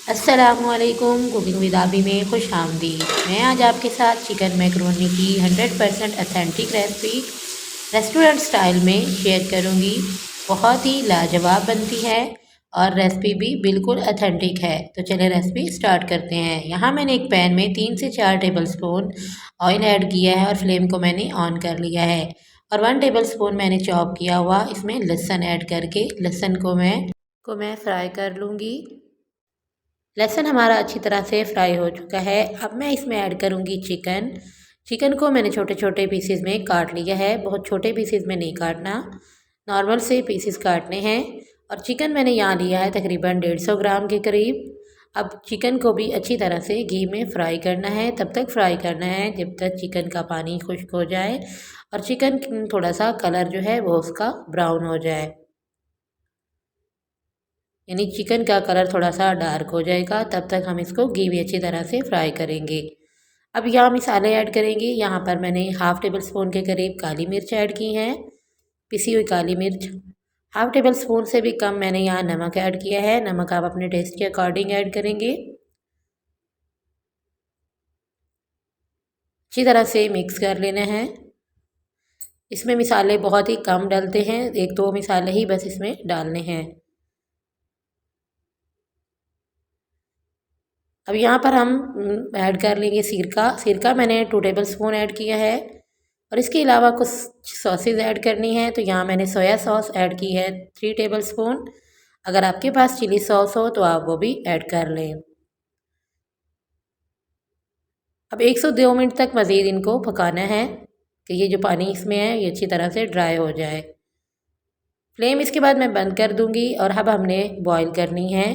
अस्सलामुअलैकुम। Cooking with आबी में खुश आमदीद। मैं आज आपके साथ चिकन मैकरोनी की 100% अथेंटिक रेसिपी रेस्टोरेंट स्टाइल में शेयर करूंगी। बहुत ही लाजवाब बनती है और रेसिपी भी बिल्कुल अथेंटिक है। तो चलिए रेसिपी स्टार्ट करते हैं। यहाँ मैंने एक पैन में 3 से 4 टेबलस्पून ऑयल ऐड किया है और फ्लेम को मैंने ऑन कर लिया है। और 1 टेबलस्पून मैंने चॉप किया हुआ इसमें लहसुन ऐड करके लहसुन को मैं फ्राई कर लूँगी। लहसुन हमारा अच्छी तरह से फ्राई हो चुका है। अब मैं इसमें ऐड करूँगी चिकन। चिकन को मैंने छोटे छोटे पीसेस में काट लिया है। बहुत छोटे पीसेस में नहीं काटना, नॉर्मल से पीसेस काटने हैं। और चिकन मैंने यहाँ लिया है तकरीबन 150 ग्राम के करीब। अब चिकन को भी अच्छी तरह से घी में फ्राई करना है। तब तक फ्राई करना है जब तक चिकन का पानी खुश्क हो जाए और चिकन थोड़ा सा कलर जो है वो उसका ब्राउन हो जाए, यानी चिकन का कलर थोड़ा सा डार्क हो जाएगा। तब तक हम इसको घी भी अच्छी तरह से फ्राई करेंगे। अब यहाँ मसाले ऐड करेंगे। यहाँ पर मैंने हाफ़ टेबल स्पून के करीब काली मिर्च ऐड की है, पिसी हुई काली मिर्च। हाफ़ टेबल स्पून से भी कम मैंने यहाँ नमक ऐड किया है। नमक आप अपने टेस्ट के अकॉर्डिंग ऐड करेंगे। अच्छी तरह से मिक्स कर लेना है। इसमें मसाले बहुत ही कम डलते हैं, 1-2 मसाले ही बस इसमें डालने हैं। अब यहाँ पर हम ऐड कर लेंगे सिरका। सिरका मैंने 2 टेबल स्पून ऐड किया है। और इसके अलावा कुछ सॉसेज ऐड करनी है। तो यहाँ मैंने सोया सॉस ऐड की है 3 टेबल स्पून। अगर आपके पास चिली सॉस हो तो आप वो भी ऐड कर लें। अब 1 से 2 मिनट तक मज़ीद इनको पकाना है कि ये जो पानी इसमें है ये अच्छी तरह से ड्राई हो जाए। फ्लेम इसके बाद मैं बंद कर दूँगी। और अब हमने बॉईल करनी है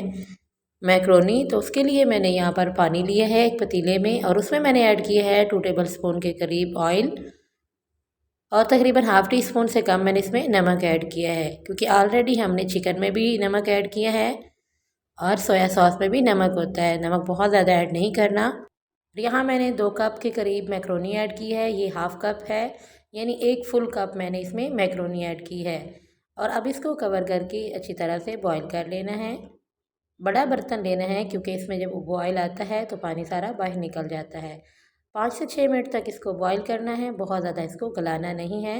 मैक्रोनी। तो उसके लिए मैंने यहाँ पर पानी लिया है एक पतीले में और उसमें मैंने ऐड किया है 2 टेबल स्पून के करीब ऑयल और तकरीबन हाफ़ टी स्पून से कम मैंने इसमें नमक ऐड किया है, क्योंकि ऑलरेडी हमने चिकन में भी नमक ऐड किया है और सोया सॉस में भी नमक होता है। नमक बहुत ज़्यादा ऐड नहीं करना। यहाँ मैंने 2 कप के करीब मैक्रोनी ऐड की है। ये हाफ़ कप है, यानी 1 फुल कप मैंने इसमें मैक्रोनी ऐड की है। और अब इसको कवर करके अच्छी तरह से बॉईल कर लेना है। बड़ा बर्तन लेना है क्योंकि इसमें जब बॉयल आता है तो पानी सारा बाहर निकल जाता है। 5 से 6 मिनट तक इसको बॉईल करना है, बहुत ज़्यादा इसको गलाना नहीं है,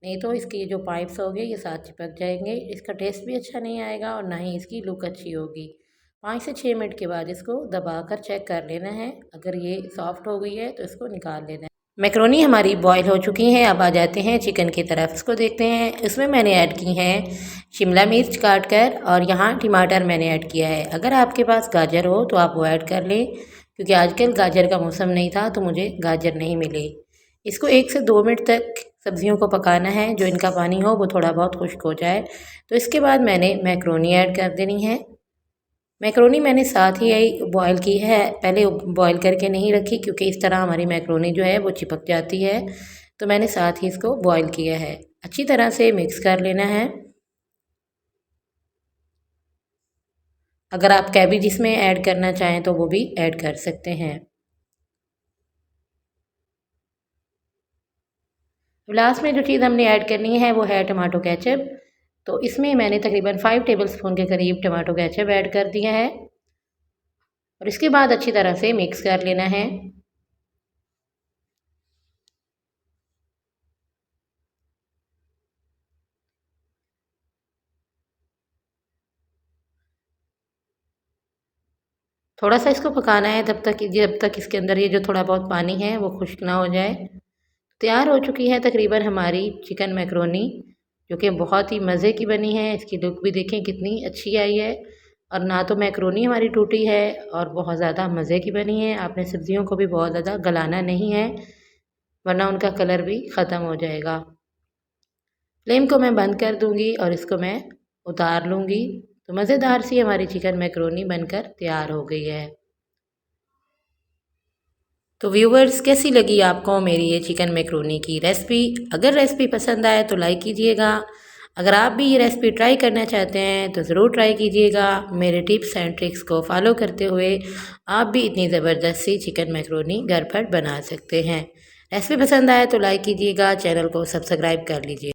नहीं तो इसकी जो पाइप्स होंगे ये साथ चिपक जाएंगे। इसका टेस्ट भी अच्छा नहीं आएगा और ना ही इसकी लुक अच्छी होगी। 5 से 6 मिनट के बाद इसको दबाकर चेक कर लेना है। अगर ये सॉफ्ट हो गई है तो इसको निकाल लेना है। मैक्रोनी हमारी बॉईल हो चुकी हैं। अब आ जाते हैं चिकन की तरफ। इसको देखते हैं। इसमें मैंने ऐड की हैं शिमला मिर्च काट कर और यहाँ टमाटर मैंने ऐड किया है। अगर आपके पास गाजर हो तो आप वो ऐड कर लें, क्योंकि आजकल गाजर का मौसम नहीं था तो मुझे गाजर नहीं मिले। इसको 1 से 2 मिनट तक सब्जियों को पकाना है, जो इनका पानी हो वो थोड़ा बहुत खुश्क हो जाए। तो इसके बाद मैंने मैक्रोनी ऐड कर देनी है। मैक्रोनी मैंने साथ ही बॉईल की है, पहले बॉईल करके नहीं रखी क्योंकि इस तरह हमारी मैक्रोनी जो है वो चिपक जाती है। तो मैंने साथ ही इसको बॉईल किया है। अच्छी तरह से मिक्स कर लेना है। अगर आप कैबेज इसमें ऐड करना चाहें तो वो भी ऐड कर सकते हैं। लास्ट में जो चीज़ हमने ऐड करनी है वो है टमाटो केचप। तो इसमें मैंने तकरीबन 5 टेबल स्पून के करीब टमाटो केचप ऐड कर दिया है और इसके बाद अच्छी तरह से मिक्स कर लेना है। थोड़ा सा इसको पकाना है तब तक जब तक इसके अंदर ये जो थोड़ा बहुत पानी है वो खुश्क ना हो जाए। तैयार हो चुकी है तकरीबन हमारी चिकन मैक्रोनी, जो कि बहुत ही मज़े की बनी है। इसकी लुक भी देखें कितनी अच्छी आई है और ना तो मैक्रोनी हमारी टूटी है और बहुत ज़्यादा मज़े की बनी है। आपने सब्जियों को भी बहुत ज़्यादा गलाना नहीं है, वरना उनका कलर भी ख़त्म हो जाएगा। फ्लेम को मैं बंद कर दूँगी और इसको मैं उतार लूँगी। तो मज़ेदार सी हमारी चिकन मैक्रोनी बनकर तैयार हो गई है। तो व्यूवर्स, कैसी लगी आपको मेरी ये चिकन मैक्रोनी की रेसिपी? अगर रेसिपी पसंद आए तो लाइक कीजिएगा। अगर आप भी ये रेसिपी ट्राई करना चाहते हैं तो ज़रूर ट्राई कीजिएगा। मेरे टिप्स एंड ट्रिक्स को फॉलो करते हुए आप भी इतनी ज़बरदस्त सी चिकन मैक्रोनी घर पर बना सकते हैं। रेसिपी पसंद आए तो लाइक कीजिएगा, चैनल को सब्सक्राइब कर लीजिए।